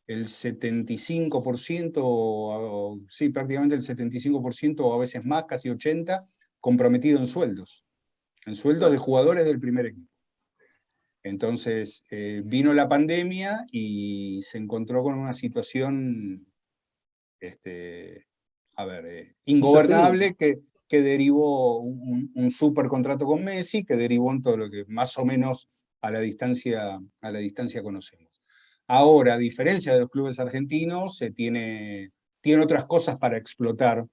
el 75%, sí, prácticamente el 75% o a veces más, casi 80%, comprometido en sueldos de jugadores del primer equipo. Entonces vino la pandemia y se encontró con una situación, ingobernable que derivó un super contrato con Messi, que derivó en todo lo que más o menos a la distancia conocemos. Ahora, a diferencia de los clubes argentinos, tiene otras cosas para explotar,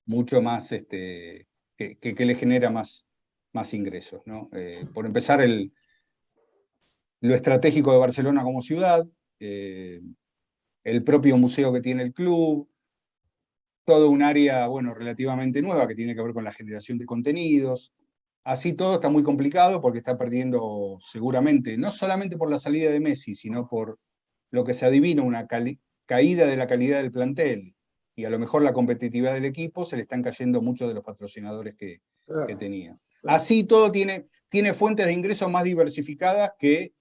mucho más, que le genera más ingresos, ¿no? Por empezar, lo estratégico de Barcelona como ciudad, el propio museo que tiene el club, todo un área, bueno, relativamente nueva que tiene que ver con la generación de contenidos. Así todo está muy complicado porque está perdiendo seguramente, no solamente por la salida de Messi, sino por lo que se adivina una caída de la calidad del plantel y a lo mejor la competitividad del equipo, se le están cayendo muchos de los patrocinadores que tenía. Así todo tiene fuentes de ingresos más diversificadas que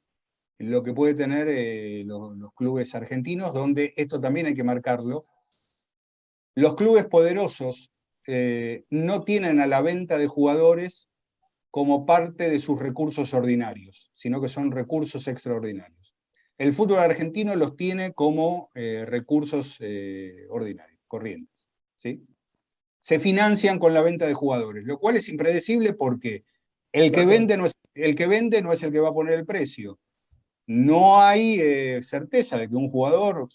lo que puede tener los clubes argentinos, donde esto también hay que marcarlo. Los clubes poderosos no tienen a la venta de jugadores como parte de sus recursos ordinarios, sino que son recursos extraordinarios. El fútbol argentino los tiene como recursos ordinarios, corrientes, ¿sí? Se financian con la venta de jugadores, lo cual es impredecible porque el que vende no es el que va a poner el precio. No hay certeza de que un jugador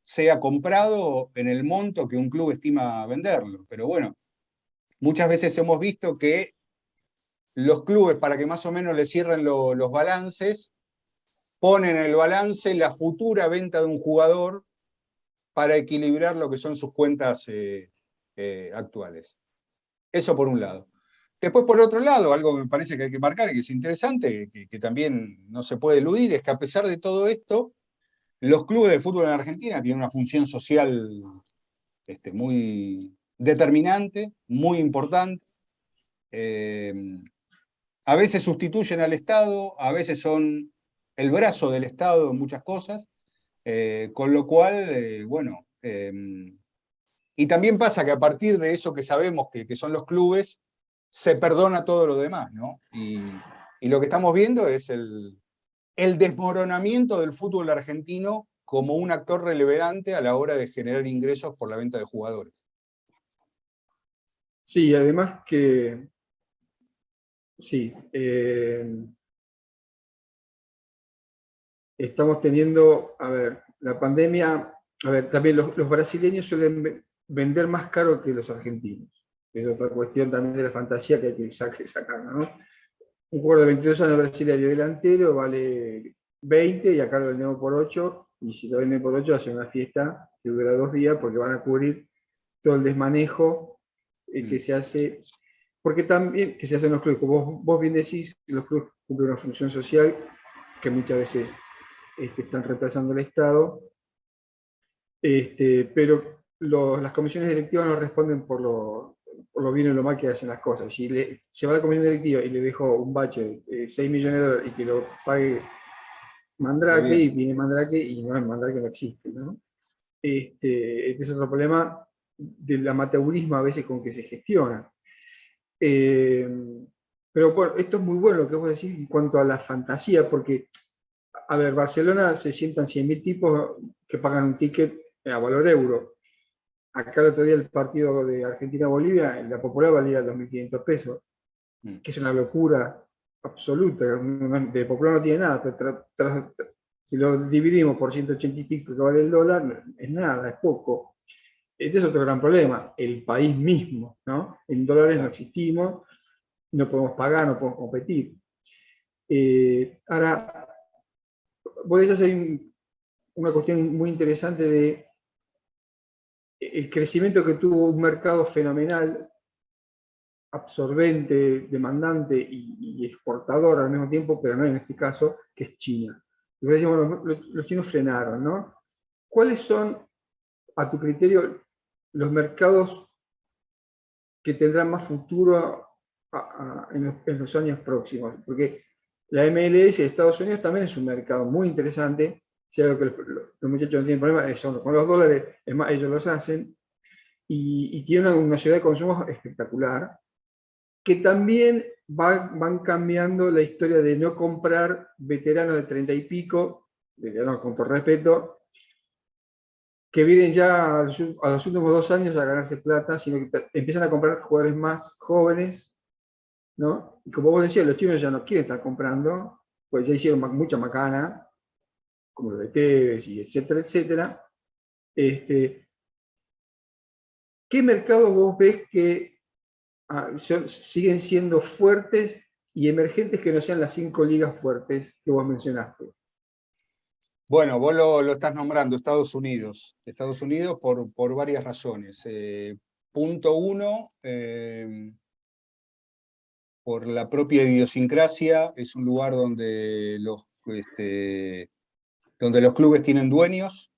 sea comprado en el monto que un club estima venderlo, pero bueno, muchas veces hemos visto que los clubes, para que más o menos le cierren los balances, ponen en el balance la futura venta de un jugador para equilibrar lo que son sus cuentas actuales. Eso por un lado. Después, por otro lado, algo que me parece que hay que marcar y que es interesante, que también no se puede eludir, es que a pesar de todo esto, los clubes de fútbol en Argentina tienen una función social muy determinante, muy importante. A veces sustituyen al Estado, a veces son el brazo del Estado en muchas cosas, con lo cual, bueno, y también pasa que a partir de eso que sabemos que son los clubes, se perdona todo lo demás, ¿no? Y lo que estamos viendo es el desmoronamiento del fútbol argentino como un actor relevante a la hora de generar ingresos por la venta de jugadores. Sí, además que sí, estamos teniendo, a ver, la pandemia, a ver, también los brasileños suelen vender más caro que los argentinos. Es otra cuestión también de la fantasía que hay que sacar, ¿no? Un jugador de 22 años brasileño delantero vale 20 y acá lo vendemos por 8, y si lo venden por 8 hacen una fiesta que dura 2 días porque van a cubrir todo el desmanejo que se hace, porque también que se hace en los clubes, como vos bien decís, los clubes cumplen una función social que muchas veces están reemplazando al Estado, pero las comisiones directivas no responden por lo bien o lo mal que hacen las cosas. Si se va a la comisión directiva y le dejo un bache de 6 millones de dólares y que lo pague Mandrake, y viene Mandrake y no, el Mandrake no existe, ¿no? Este es otro problema del amateurismo a veces con que se gestiona. Pero bueno, esto es muy bueno lo que vos decís en cuanto a la fantasía, porque, a ver, Barcelona se sientan 100.000 tipos que pagan un ticket a valor euro. Acá el otro día el partido de Argentina-Bolivia, la popular valía 2.500 pesos, que es una locura absoluta. De popular no tiene nada, pero si lo dividimos por 180 y pico que vale el dólar, es nada, es poco. Este es otro gran problema, el país mismo, ¿no? En dólares no existimos, no podemos pagar, no podemos competir. Ahora, vos decís, hay una cuestión muy interesante de el crecimiento que tuvo un mercado fenomenal, absorbente, demandante y exportador al mismo tiempo, pero no en este caso, que es China. Y vos decís, bueno, los chinos frenaron, ¿no? ¿Cuáles son, a tu criterio, los mercados que tendrán más futuro en los años próximos? Porque la MLS de Estados Unidos también es un mercado muy interesante. Si algo que los muchachos no tienen problema son con los dólares, es más, ellos los hacen, y tienen una ciudad de consumo espectacular, que también van cambiando la historia de no comprar veteranos de 30 y pico, veteranos con todo respeto, que vienen ya a los últimos 2 años a ganarse plata, sino que empiezan a comprar jugadores más jóvenes, ¿no? Y como vos decías, los chinos ya no quieren estar comprando, pues ya hicieron mucha macana, como lo de Tevez y etcétera, etcétera. ¿Qué mercados vos ves que siguen siendo fuertes y emergentes que no sean las 5 ligas fuertes que vos mencionaste? Bueno, vos lo estás nombrando, Estados Unidos. Estados Unidos por varias razones. Punto uno, por la propia idiosincrasia, es un lugar donde los clubes tienen dueños,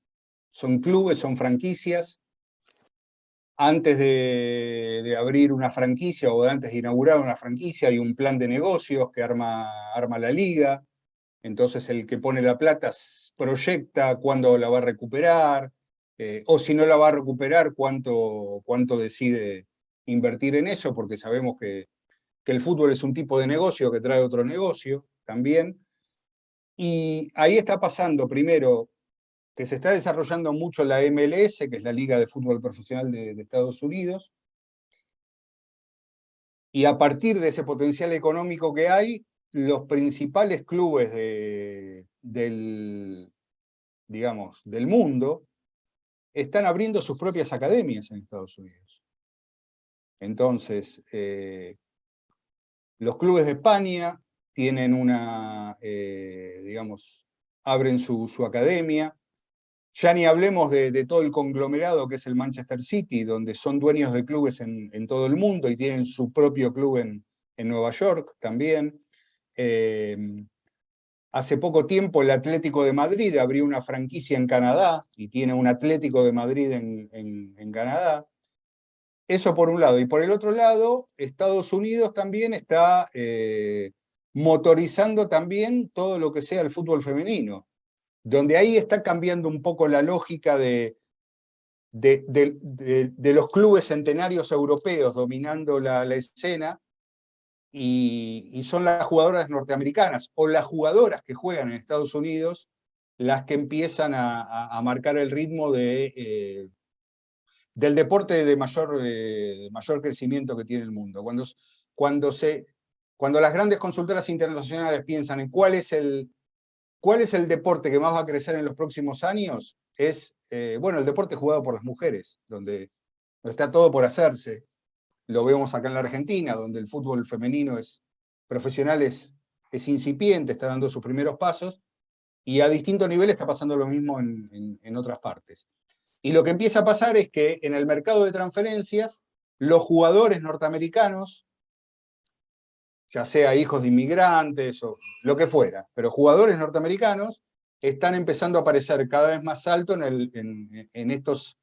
son clubes, son franquicias. Antes de abrir una franquicia o antes de inaugurar una franquicia hay un plan de negocios que arma la liga. Entonces el que pone la plata proyecta cuándo la va a recuperar, o si no la va a recuperar, cuánto decide invertir en eso, porque sabemos que el fútbol es un tipo de negocio que trae otro negocio también. Y ahí está pasando, primero, que se está desarrollando mucho la MLS, que es la Liga de Fútbol Profesional de Estados Unidos, y a partir de ese potencial económico que hay, los principales clubes del mundo están abriendo sus propias academias en Estados Unidos. Entonces, los clubes de España tienen abren su academia. Ya ni hablemos de todo el conglomerado que es el Manchester City, donde son dueños de clubes en todo el mundo y tienen su propio club en Nueva York también. Hace poco tiempo el Atlético de Madrid abrió una franquicia en Canadá y tiene un Atlético de Madrid en Canadá. Eso por un lado. Y por el otro lado, Estados Unidos también está motorizando también todo lo que sea el fútbol femenino, donde ahí está cambiando un poco la lógica de los clubes centenarios europeos dominando la escena, y son las jugadoras norteamericanas o las jugadoras que juegan en Estados Unidos las que empiezan a marcar el ritmo del deporte de mayor crecimiento que tiene el mundo. Cuando las grandes consultoras internacionales piensan en cuál es el deporte que más va a crecer en los próximos años, es el deporte jugado por las mujeres, donde está todo por hacerse. Lo vemos acá en la Argentina, donde el fútbol femenino profesional es incipiente, está dando sus primeros pasos, y a distintos niveles está pasando lo mismo en otras partes. Y lo que empieza a pasar es que en el mercado de transferencias, los jugadores norteamericanos, ya sea hijos de inmigrantes o lo que fuera, pero jugadores norteamericanos están empezando a aparecer cada vez más alto en estos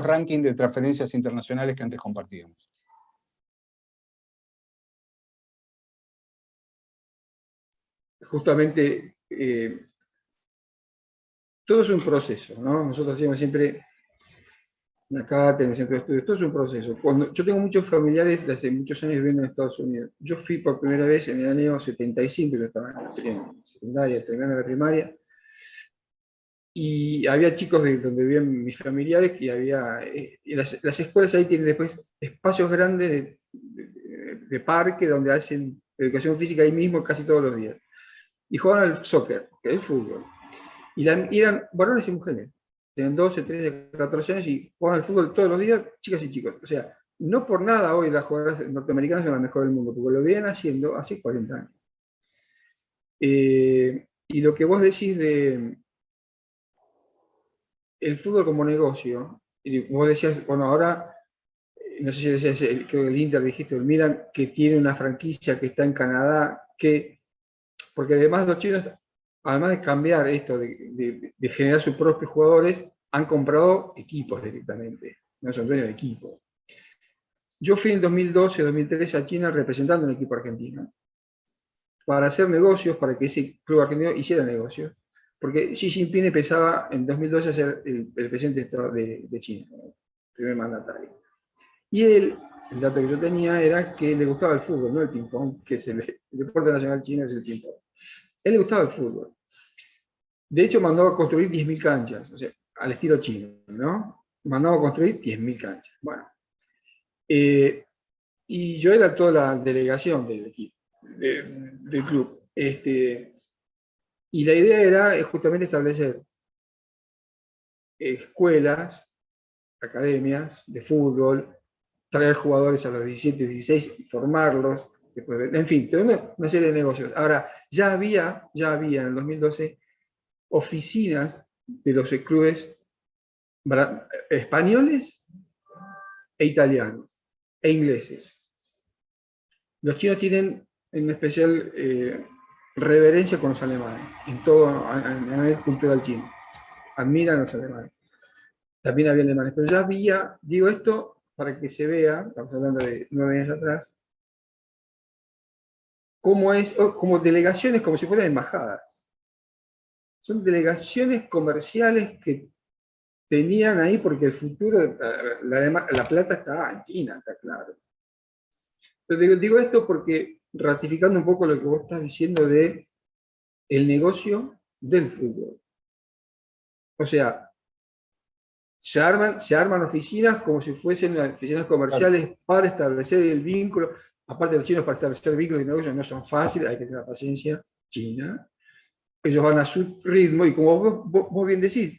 rankings de transferencias internacionales que antes compartíamos. Justamente, todo es un proceso, ¿no? Nosotros decimos siempre, acá en el centro de estudios, todo es un proceso. Yo tengo muchos familiares de hace muchos años viviendo en Estados Unidos. Yo fui por primera vez en el año 75, yo estaba en secundaria, terminando la primaria, y había chicos de donde vivían mis familiares, y había, y las escuelas ahí tienen después espacios grandes de parque donde hacen educación física ahí mismo casi todos los días. Y jugaban al soccer, que es el fútbol. Y eran varones y mujeres. Tenían 12, 13, 14 años y jugaban al fútbol todos los días, chicas y chicos. O sea, no por nada hoy las jugadoras norteamericanas son las mejores del mundo, porque lo vienen haciendo hace 40 años. Y lo que vos decís de el fútbol como negocio, y vos decías, bueno, ahora, no sé si decías, creo que el Inter dijiste, el Milan, que tiene una franquicia que está en Canadá, porque además los chinos, además de cambiar esto, de generar sus propios jugadores, han comprado equipos directamente, no son dueños de equipos. Yo fui en 2012, 2013 a China representando un equipo argentino, para hacer negocios, para que ese club argentino hiciera negocios, porque Xi Jinping empezaba en 2012 a ser el presidente de China, el primer mandatario. Y él, el dato que yo tenía era que le gustaba el fútbol, no el ping-pong, que es el deporte nacional chino, es el ping-pong. A él le gustaba el fútbol. De hecho, mandó a construir 10.000 canchas, o sea, al estilo chino, ¿no? Mandó a construir 10.000 canchas. Bueno. Y yo era toda la delegación del equipo, del club. Y la idea era justamente establecer escuelas, academias de fútbol, traer jugadores a los 17, 16, formarlos, después, en fin, una serie de negocios. Ahora, ya había en el 2012 oficinas de los clubes españoles e italianos e ingleses. Los chinos tienen en especial reverencia con los alemanes, en todo a nivel cultural chino. Admiran a los alemanes. También había alemanes, pero ya había, digo esto para que se vea, estamos hablando de 9 años atrás, cómo es, como delegaciones, como si fueran embajadas. Son delegaciones comerciales que tenían ahí porque el futuro, la plata está en China, está claro. Pero digo esto porque ratificando un poco lo que vos estás diciendo de el negocio del fútbol. O sea, se arman oficinas como si fuesen oficinas comerciales para establecer el vínculo. Aparte, los chinos para establecer vínculos y negocios no son fáciles, hay que tener paciencia china. Ellos van a su ritmo y como vos bien decís,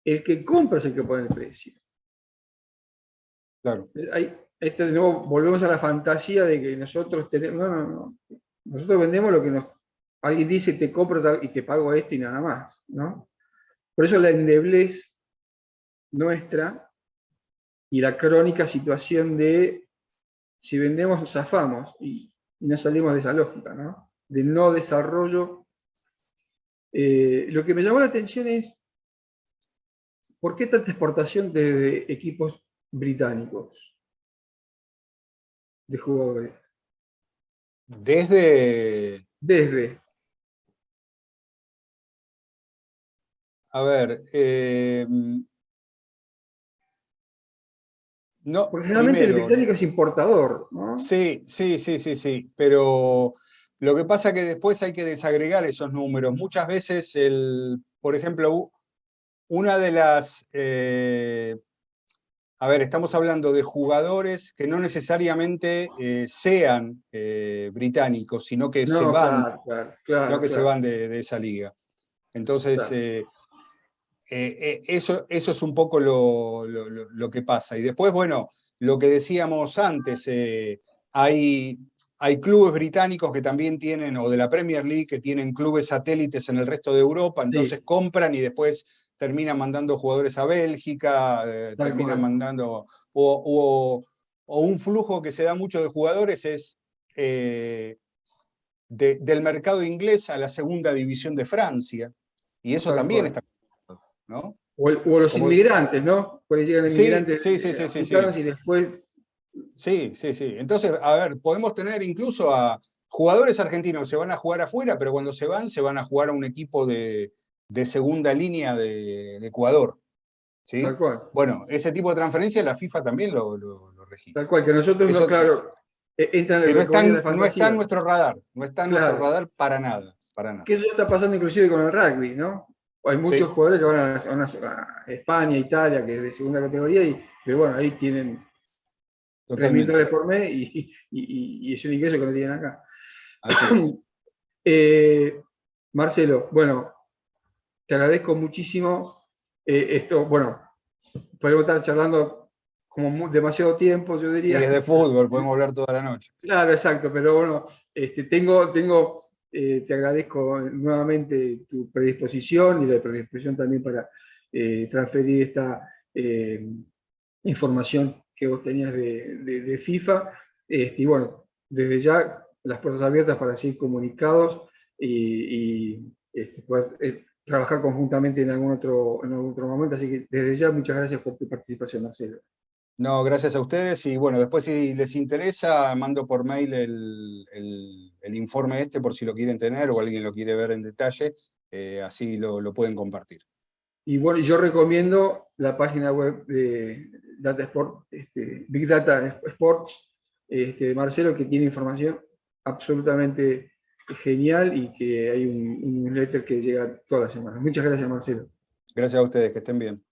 el que compra es el que pone el precio. Claro. De nuevo, volvemos a la fantasía de que nosotros tenemos. No. Nosotros vendemos lo que alguien dice, te compro y te pago esto y nada más, ¿no? Por eso la endeblez nuestra y la crónica situación de si vendemos, zafamos y no salimos de esa lógica, ¿no? De no desarrollo. Lo que me llamó la atención es ¿por qué tanta exportación de equipos británicos? De jugadores. Desde. A ver. No, porque generalmente primero, el británico es importador, ¿no? Sí. Pero lo que pasa es que después hay que desagregar esos números. Muchas veces, por ejemplo, una de las. A ver, estamos hablando de jugadores que no necesariamente sean británicos, sino que se van, se van de esa liga. Entonces, eso es un poco lo que pasa. Y después, bueno, lo que decíamos antes, hay clubes británicos que también tienen, o de la Premier League, que tienen clubes satélites en el resto de Europa, entonces compran y después termina mandando jugadores a Bélgica, termina mandando, o un flujo que se da mucho de jugadores es del mercado inglés a la segunda división de Francia, y eso también está, ¿no? O los inmigrantes, ¿no? Por ahí llegan inmigrantes africanos y después... Sí. Entonces, a ver, podemos tener incluso a jugadores argentinos que se van a jugar afuera, pero cuando se van a jugar a un equipo de segunda línea de Ecuador. ¿Sí? Tal cual. Bueno, ese tipo de transferencia la FIFA también lo registra. Tal cual, que nosotros eso, no, claro, entra en que el no está en nuestro radar, nuestro radar para nada. Que eso está pasando inclusive con el rugby, ¿no? Hay muchos jugadores que van a España, Italia, que es de segunda categoría, pero bueno, ahí tienen $3.000 por mes y es un ingreso que no tienen acá. Marcelo, bueno, te agradezco muchísimo. Esto, bueno, podemos estar charlando como demasiado tiempo, yo diría. Y es de fútbol, podemos hablar toda la noche. Claro, exacto, pero bueno, te agradezco nuevamente tu predisposición y la predisposición también para transferir esta información que vos tenías de FIFA. Y bueno, desde ya las puertas abiertas para seguir comunicados y poder trabajar conjuntamente en algún otro momento. Así que desde ya muchas gracias por tu participación, Marcelo. No, gracias a ustedes, y bueno, después si les interesa, mando por mail el informe por si lo quieren tener o alguien lo quiere ver en detalle, así lo pueden compartir. Y bueno, yo recomiendo la página web de Data Sport, Big Data Sports, de Marcelo, que tiene información absolutamente genial y que hay un newsletter que llega todas las semanas. Muchas gracias, Marcelo. Gracias a ustedes, que estén bien.